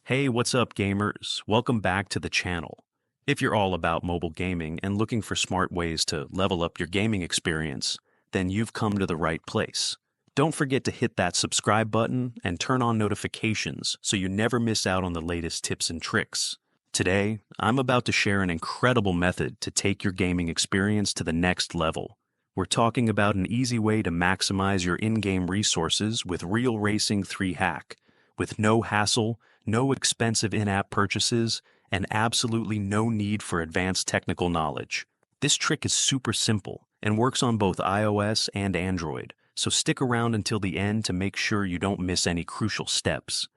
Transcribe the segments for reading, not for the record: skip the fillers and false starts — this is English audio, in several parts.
Hey, what's up, gamers? Welcome back to the channel. If you're all about mobile gaming and looking for smart ways to level up your gaming experience, then you've come to the right place. Don't forget to hit that subscribe button and turn on notifications so you never miss out on the latest tips and tricks. Today, I'm about to share an incredible method to take your gaming experience to the next level. We're talking about an easy way to maximize your in-game resources with Real Racing 3 Hack, with no hassle, no expensive in-app purchases, and absolutely no need for advanced technical knowledge. This trick is super simple and works on both iOS and Android, so stick around until the end to make sure you don't miss any crucial steps.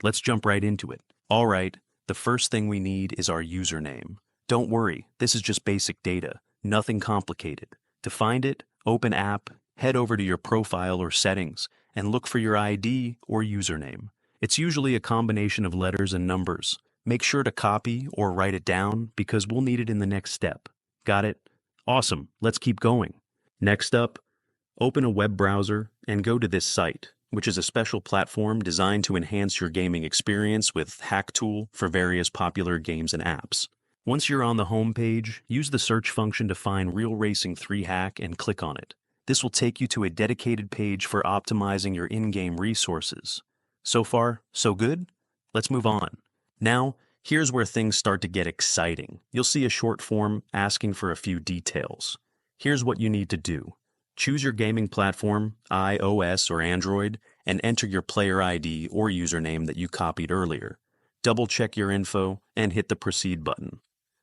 Let's jump right into it. All right, the first thing we need is our username. Don't worry, this is just basic data, nothing complicated. To find it, open app, head over to your profile or settings, and look for your ID or username. It's usually a combination of letters and numbers. Make sure to copy or write it down because we'll need it in the next step. Got it? Awesome, let's keep going. Next up, open a web browser and go to this site, which is a special platform designed to enhance your gaming experience with Hack Tool for various popular games and apps. Once you're on the home page, use the search function to find Real Racing 3 Hack and click on it. This will take you to a dedicated page for optimizing your in-game resources. So far, so good? Let's move on. Now, here's where things start to get exciting. You'll see a short form asking for a few details. Here's what you need to do. Choose your gaming platform, iOS or Android, and enter your player ID or username that you copied earlier. Double-check your info and hit the Proceed button.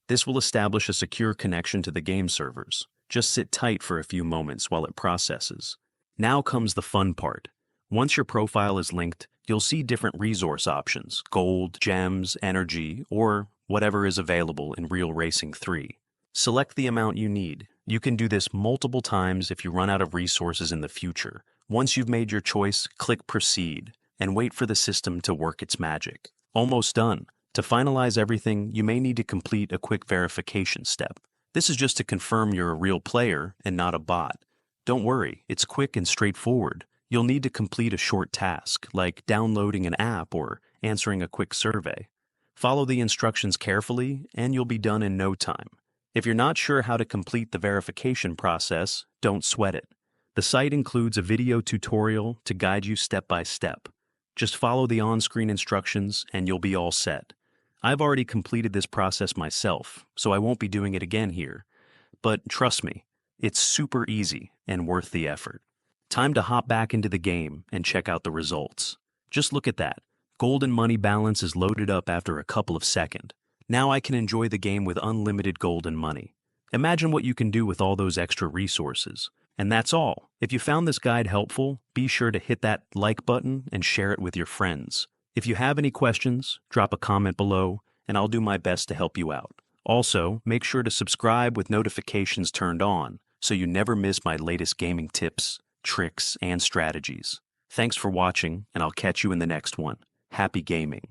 This will establish a secure connection to the game servers. Just sit tight for a few moments while it processes. Now comes the fun part. Once your profile is linked, you'll see different resource options, gold, gems, energy, or whatever is available in Real Racing 3. Select the amount you need. You can do this multiple times if you run out of resources in the future. Once you've made your choice, click Proceed and wait for the system to work its magic. Almost done. To finalize everything, you may need to complete a quick verification step. This is just to confirm you're a real player and not a bot. Don't worry, it's quick and straightforward. You'll need to complete a short task, like downloading an app or answering a quick survey. Follow the instructions carefully, and you'll be done in no time. If you're not sure how to complete the verification process, don't sweat it. The site includes a video tutorial to guide you step by step. Just follow the on-screen instructions, and you'll be all set. I've already completed this process myself, so I won't be doing it again here. But trust me, it's super easy and worth the effort. Time to hop back into the game and check out the results. Just look at that. Gold and money balance is loaded up after a couple of seconds. Now I can enjoy the game with unlimited gold and money. Imagine what you can do with all those extra resources. And that's all. If you found this guide helpful, be sure to hit that like button and share it with your friends. If you have any questions, drop a comment below, and I'll do my best to help you out. Also, make sure to subscribe with notifications turned on so you never miss my latest gaming tips, tricks, and strategies. Thanks for watching, and I'll catch you in the next one. Happy gaming.